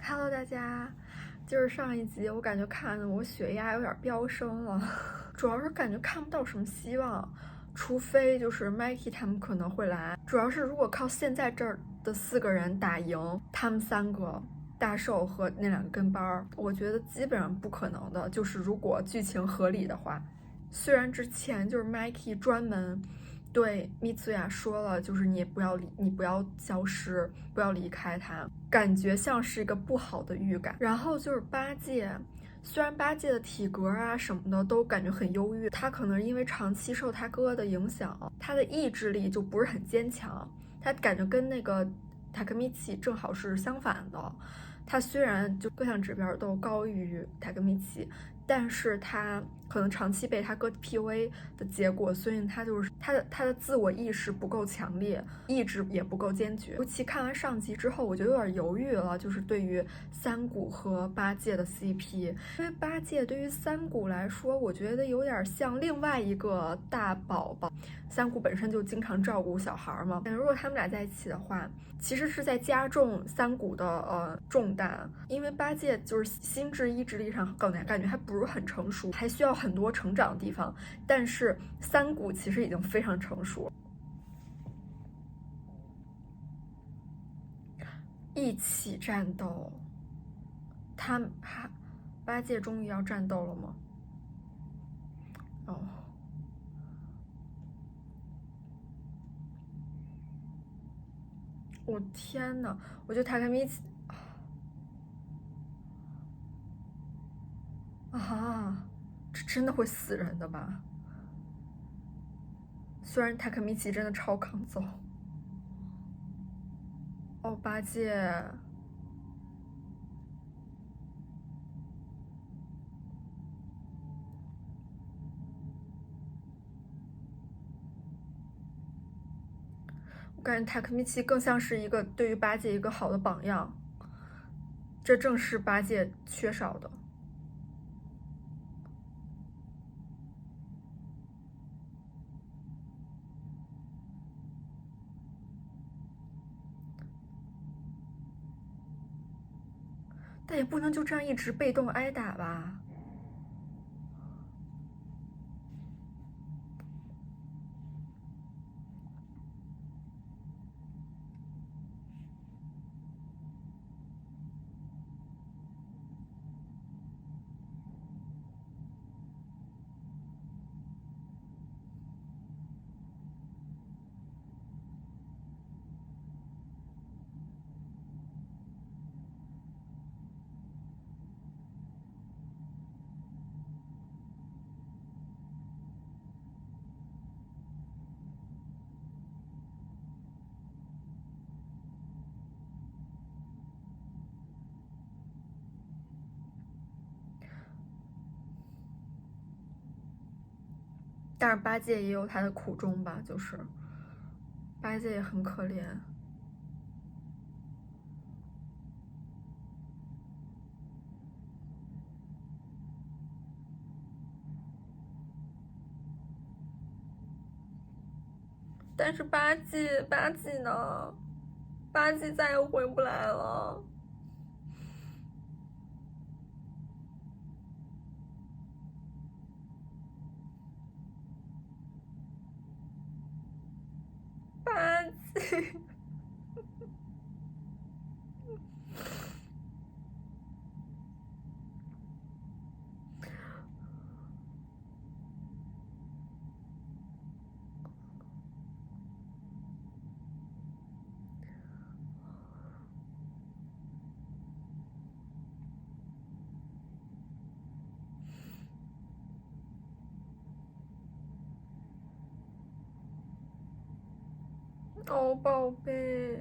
Hello，大家，就是上一集我感觉看的我血压有点飙升了，主要是感觉看不到什么希望，除非就是 Mikey 他们可能会来，主要是如果靠现在这儿的4个人打赢他们3个。大寿和那2个跟班，我觉得基本上不可能的。就是如果剧情合理的话，虽然之前就是 Mikey 专门对米兹亚说了，就是你不要消失，不要离开他，感觉像是一个不好的预感。然后就是八戒，虽然八戒的体格啊什么的都感觉很优越，他可能因为长期受他哥的影响，他的意志力就不是很坚强，他感觉跟那个塔克米奇正好是相反的。他虽然就各项指标都高于塔克米奇，但是他可能长期被他哥 PUA 的结果，所以他就是他的自我意识不够强烈，意志也不够坚决。尤其看完上集之后，我就有点犹豫了，就是对于三谷和八戒的 CP，因为八戒对于三谷来说，我觉得有点像另外一个大宝宝。三谷本身就经常照顾小孩嘛，但如果他们俩在一起的话，其实是在加重三谷的重担，因为八戒就是心智意志力上感觉还不是很成熟，还需要很多成长的地方，但是三谷其实已经非常成熟。一起战斗，八戒终于要战斗了吗？哦，我天哪！我觉得塔克米奇啊，这真的会死人的吧？虽然塔克米奇真的超抗揍。哦，八戒，我感觉塔克米奇更像是一个对于八戒一个好的榜样，这正是八戒缺少的。但也不能就这样一直被动挨打吧。但是八戒也有他的苦衷吧，就是八戒也很可怜。但是八戒呢？八戒再也回不来了。八戒，哦，宝贝。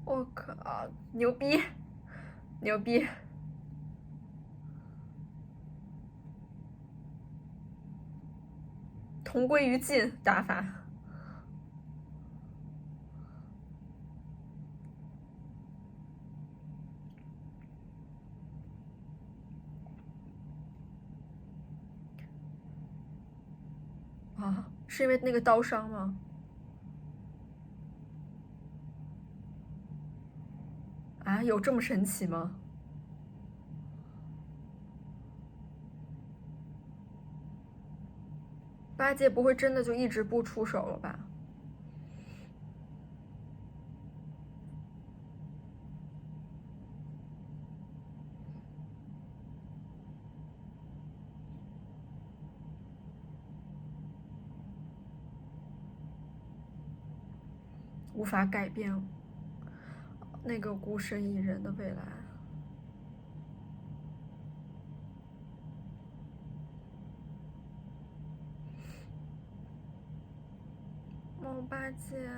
我靠，牛逼，牛逼！同归于尽打法。啊，是因为那个刀伤吗？啊，有这么神奇吗？八戒不会真的就一直不出手了吧？无法改变那个孤身一人的未来。哦，八戒，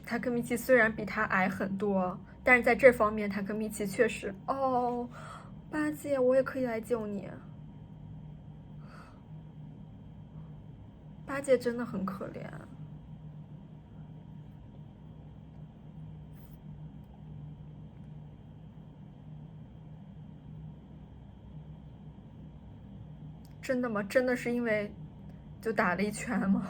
他跟米奇虽然比他矮很多，但是在这方面他跟米奇确实……哦，八戒，我也可以来救你。八戒真的很可怜。真的吗？真的是因为就打了一拳吗？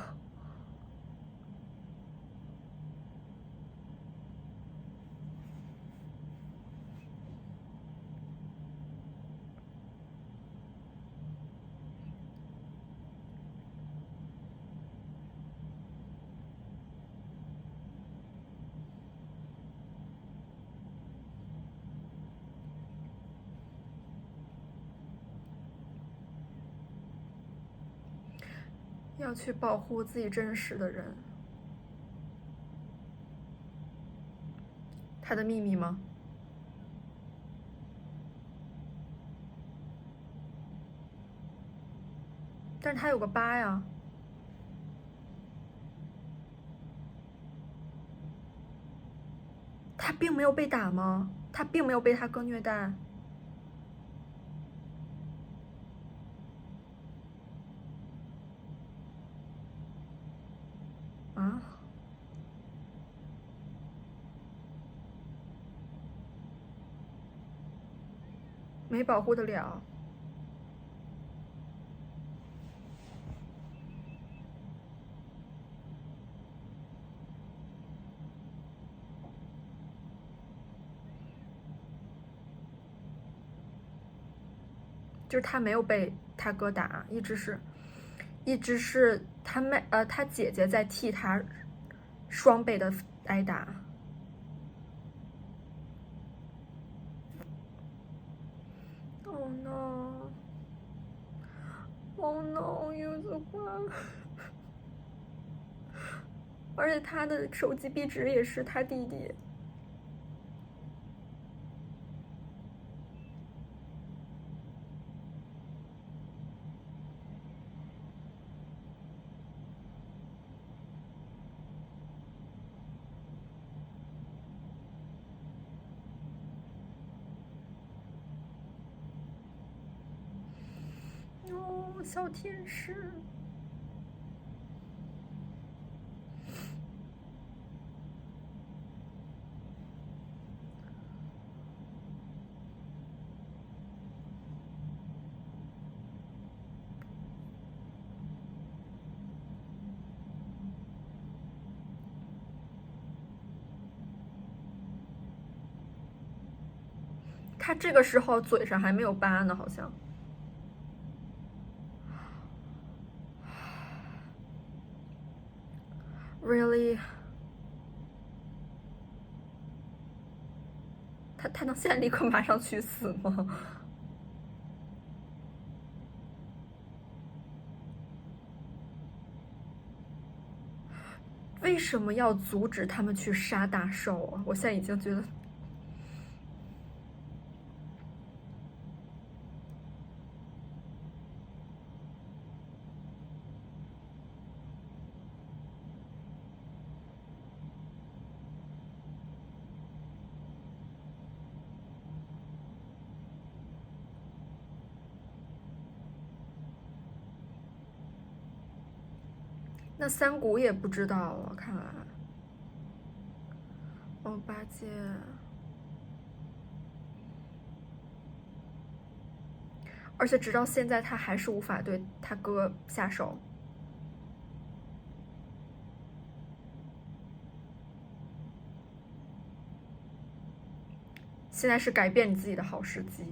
要去保护自己真实的人。他的秘密吗？但是他有个疤呀。他并没有被打吗？他并没有被他哥虐待。啊？没保护得了。就是他没有被他哥打，一直是他姐姐在替他双倍的挨打。Oh no! Oh no! 柚子花。而且他的手机壁纸也是他弟弟。哦，小天使。他这个时候嘴上还没有疤呢，好像。Really？他能现在立刻马上去死吗？为什么要阻止他们去杀大兽啊？我现在已经觉得，那三谷也不知道了，看来。哦，八戒。而且直到现在，他还是无法对他哥下手。现在是改变你自己的好时机。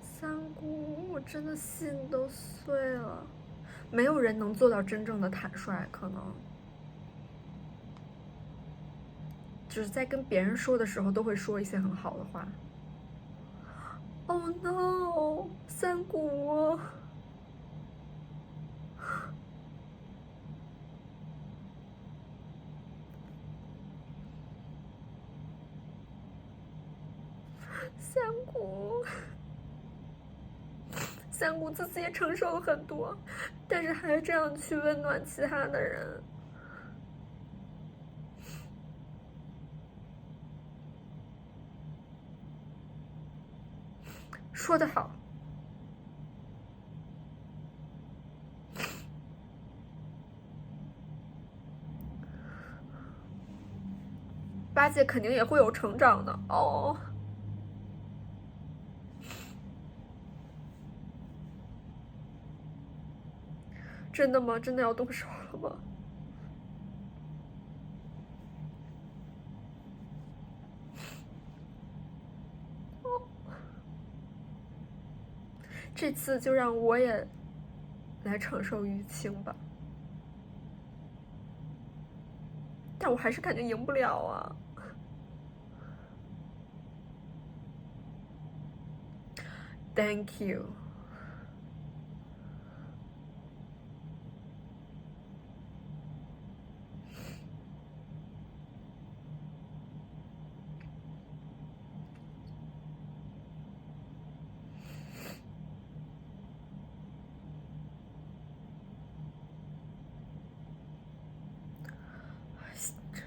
三姑，我真的心都碎了。没有人能做到真正的坦率，可能只是在跟别人说的时候，都会说一些很好的话。Oh no， 三姑，三姑，三姑自己也承受了很多，但是还这样去温暖其他的人。说得好。八戒肯定也会有成长的哦。真的吗？真的要动手了吗？这次就让我也来承受淤青吧。但我还是感觉赢不了啊。Thank you。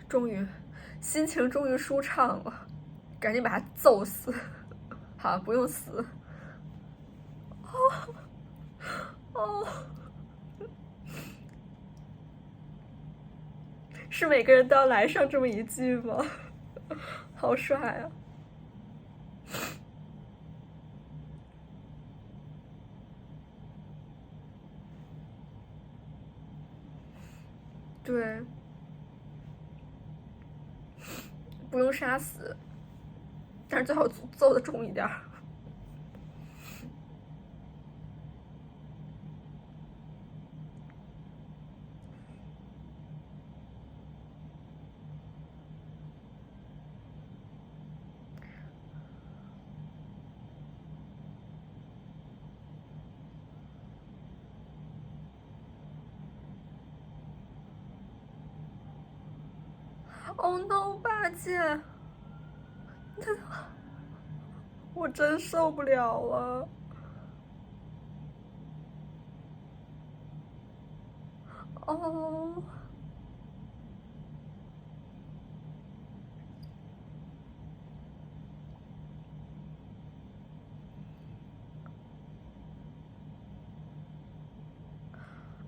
终于，心情终于舒畅了，赶紧把他揍死。好，不用死。哦哦，是每个人都要来上这么一句吗？好帅啊！对，不用杀死，但是最好揍的重一点。Oh no， 八戒，我真受不了了。哦，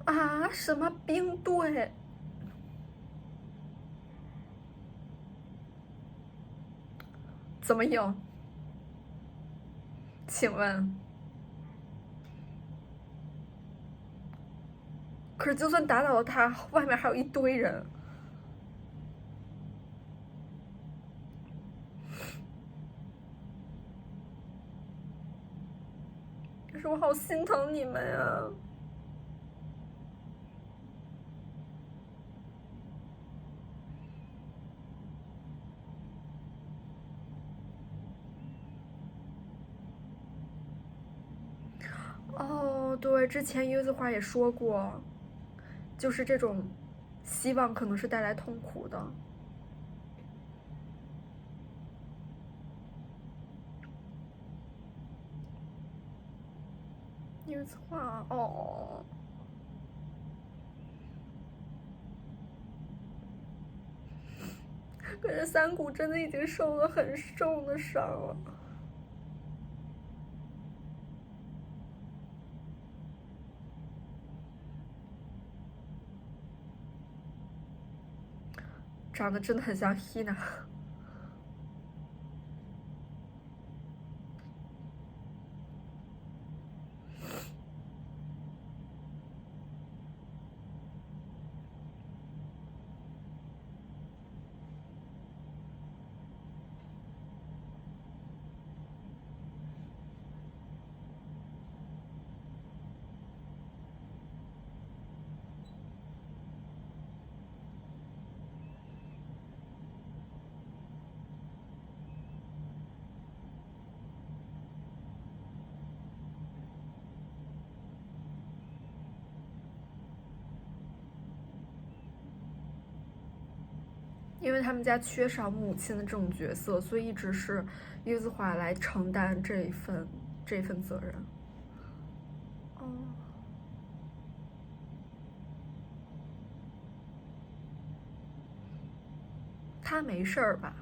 啊，什么兵队？怎么赢？请问？可是就算打倒了他，外面还有一堆人。可是我好心疼你们呀。哦，对，之前柚子花也说过，就是这种希望可能是带来痛苦的。柚子花，哦，感觉三谷真的已经受了很重的伤了。长得真的很像 Hina。因为他们家缺少母亲的这种角色，所以一直是柚子华来承担这份责任。哦，他没事儿吧？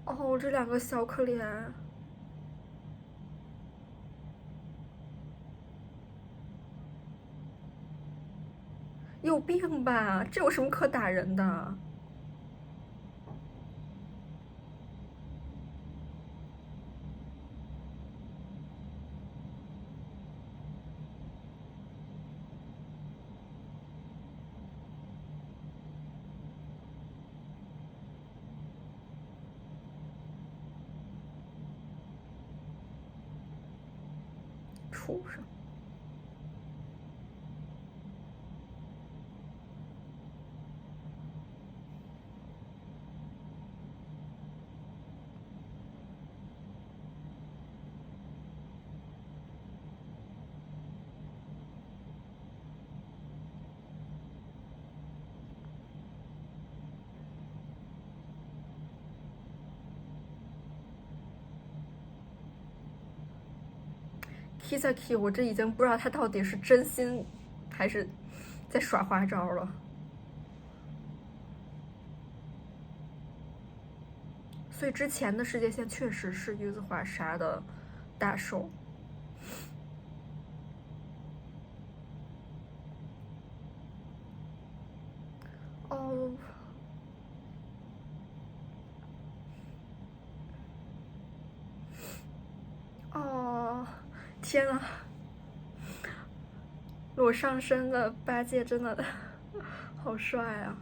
哦，这两个小可怜，有病吧？这有什么可打人的？畜生！Kisaki，我这已经不知道他到底是真心还是在耍花招了。所以之前的世界线确实是柚子华杀的大寿。哦，哦，天啊！裸上身的八戒真的好帅啊！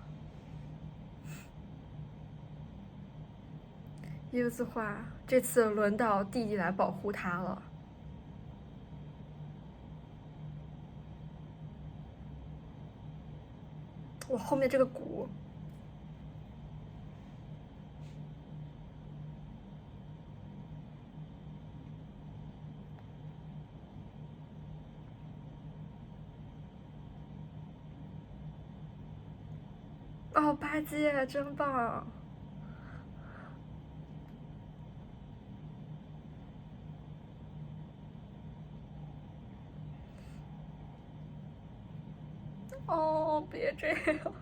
柚子花这次轮到弟弟来保护他了。我后面这个鼓，哦，八戒真棒！哦，别这样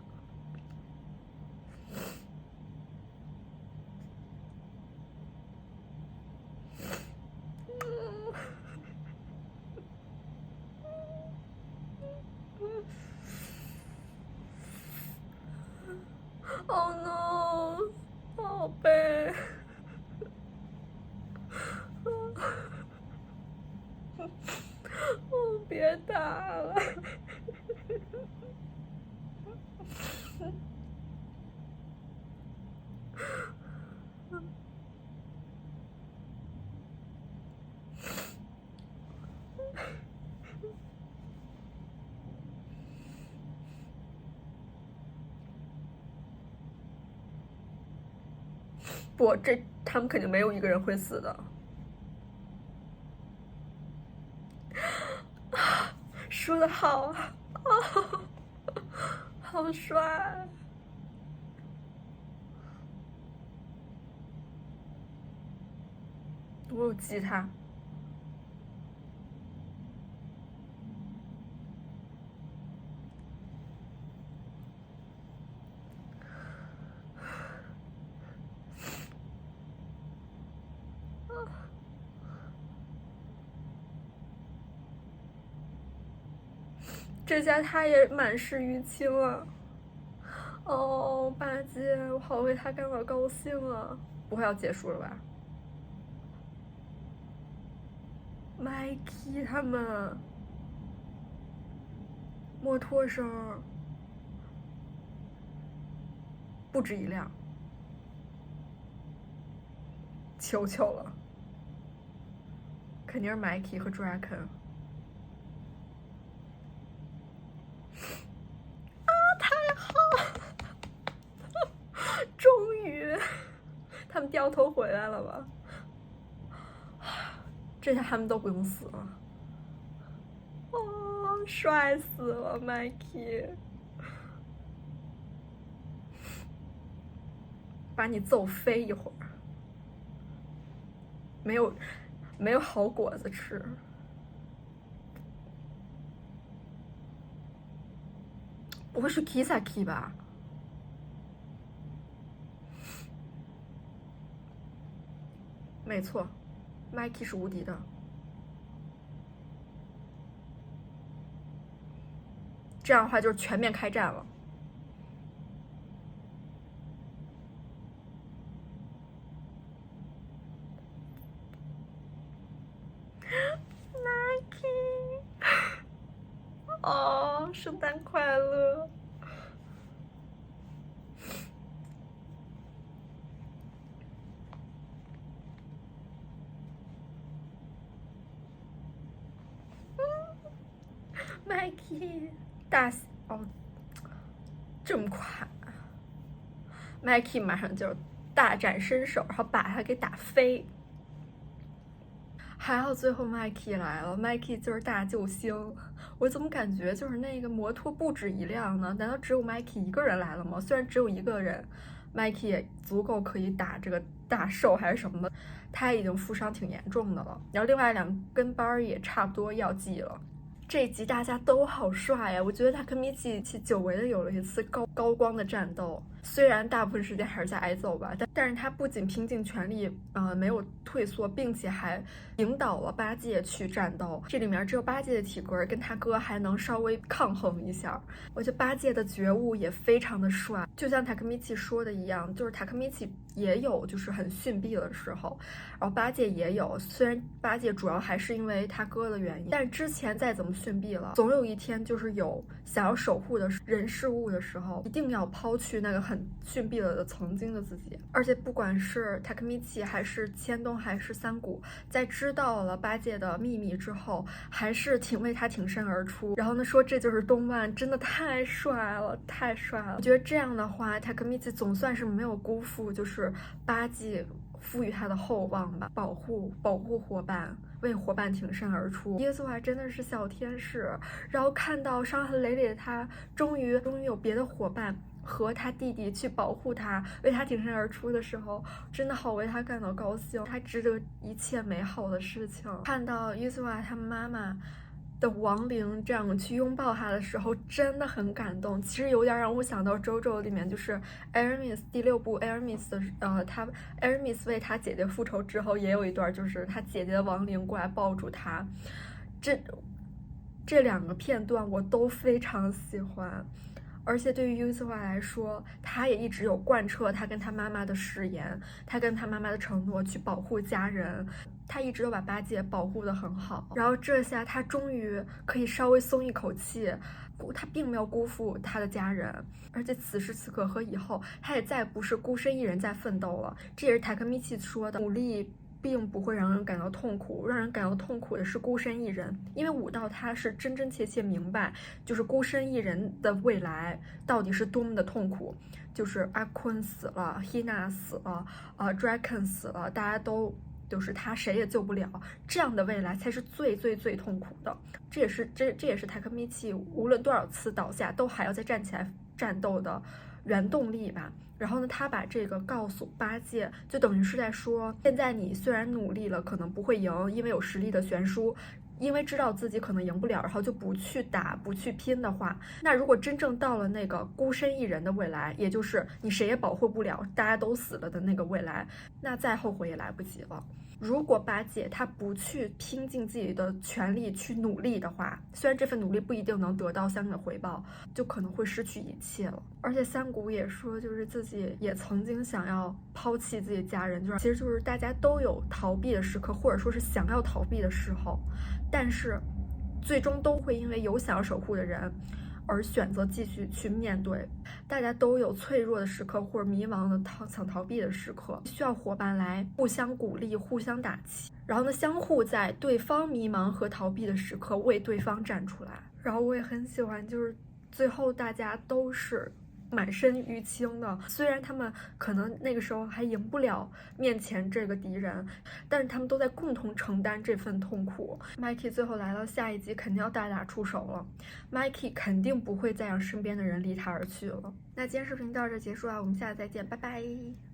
！Oh no，宝贝！哦，别打了！不，这他们肯定没有一个人会死的。说的好啊！哦，好帅！我有吉他。这下他也满是淤青了。哦，八戒，我好为他感到高兴啊！不会要结束了吧？Mikey 他们摩托声不止一辆，求求了，肯定是 Mikey 和 Draken。太好了，终于，他们掉头回来了吧？这下他们都不用死了。哦，帅死了 ，Mikey！把你揍飞一会儿，没有好果子吃。不会是 Kisaki 吧？没错 ，Mikey 是无敌的。这样的话就是全面开战了。Mikey，哦，圣诞快乐！Mikey 大哦，这么快 ，Mikey 马上就大展身手，然后把他给打飞。还好最后 Mikey 来了 ，Mikey 就是大救星。我怎么感觉就是那个摩托不止一辆呢？难道只有 Mikey 一个人来了吗？虽然只有一个人，Mikey 也足够可以打这个大兽还是什么的，他已经负伤挺严重的了。然后另外2跟班也差不多要记了。这一集大家都好帅呀！我觉得他跟米奇久违的有了一次高光的战斗，虽然大部分时间还是在挨揍吧，但是他不仅拼尽全力，没有退缩，并且还引导了八戒去战斗。这里面只有八戒的体格跟他哥还能稍微抗衡一下。我觉得八戒的觉悟也非常的帅，就像塔克米奇说的一样，就是塔克米奇也有就是很逊毙的时候，然后八戒也有，虽然八戒主要还是因为他哥的原因，但是之前再怎么逊毙了，总有一天就是有想要守护的人事物的时候，一定要抛去那个很逊毙了的曾经的自己。而且不管是塔克米奇还是千冬还是三谷，在知道了八戒的秘密之后，还是为他挺身而出。然后呢，说这就是东万，真的太帅了，太帅了！我觉得这样的话，塔克米奇总算是没有辜负就是八戒赋予他的厚望吧，保护伙伴，为伙伴挺身而出。耶稣啊，真的是小天使。然后看到伤痕累累的他，终于有别的伙伴和他弟弟去保护他，为他挺身而出的时候，真的好为他感到高兴，他值得一切美好的事情。看到耶稣啊，他妈妈的亡灵这样去拥抱他的时候，真的很感动。其实有点让我想到《JoJo》里面，就是艾尔米斯第6部艾尔米斯的他艾尔米斯为他姐姐复仇之后，也有一段就是他姐姐的亡灵过来抱住他。这2个片段我都非常喜欢。而且对于 Yuzuha 来说，他也一直有贯彻他跟他妈妈的誓言，他跟他妈妈的承诺去保护家人，他一直都把八戒保护得很好。然后这下他终于可以稍微松一口气，他并没有辜负他的家人，而且此时此刻和以后，他也再不是孤身一人在奋斗了。这也是塔克米奇说的，努力并不会让人感到痛苦，让人感到痛苦的是孤身一人。因为武道他是真真切切明白，就是孤身一人的未来到底是多么的痛苦。就是阿坤死了 ，Hina 死了，Draken 死了，大家都就是他谁也救不了，这样的未来才是最痛苦的。这也是塔克米奇无论多少次倒下都还要再站起来战斗的原动力吧。然后呢，他把这个告诉八戒，就等于是在说，现在你虽然努力了，可能不会赢，因为有实力的悬殊，因为知道自己可能赢不了，然后就不去打不去拼的话，那如果真正到了那个孤身一人的未来，也就是你谁也保护不了，大家都死了的那个未来，那再后悔也来不及了。如果八戒他不去拼尽自己的全力去努力的话，虽然这份努力不一定能得到相应的回报，就可能会失去一切了。而且三谷也说，就是自己也曾经想要抛弃自己家人，其实就是大家都有逃避的时刻，或者说是想要逃避的时候，但是最终都会因为有想要守护的人而选择继续去面对。大家都有脆弱的时刻或者迷茫的想逃避的时刻，需要伙伴来互相鼓励，互相打气，然后呢，相互在对方迷茫和逃避的时刻为对方站出来。然后我也很喜欢，就是最后大家都是满身淤青的，虽然他们可能那个时候还赢不了面前这个敌人，但是他们都在共同承担这份痛苦。Mikey 最后来到下一集肯定要大打出手了， Mikey 肯定不会再让身边的人离他而去了。那今天视频到这结束了，我们下次再见，拜拜。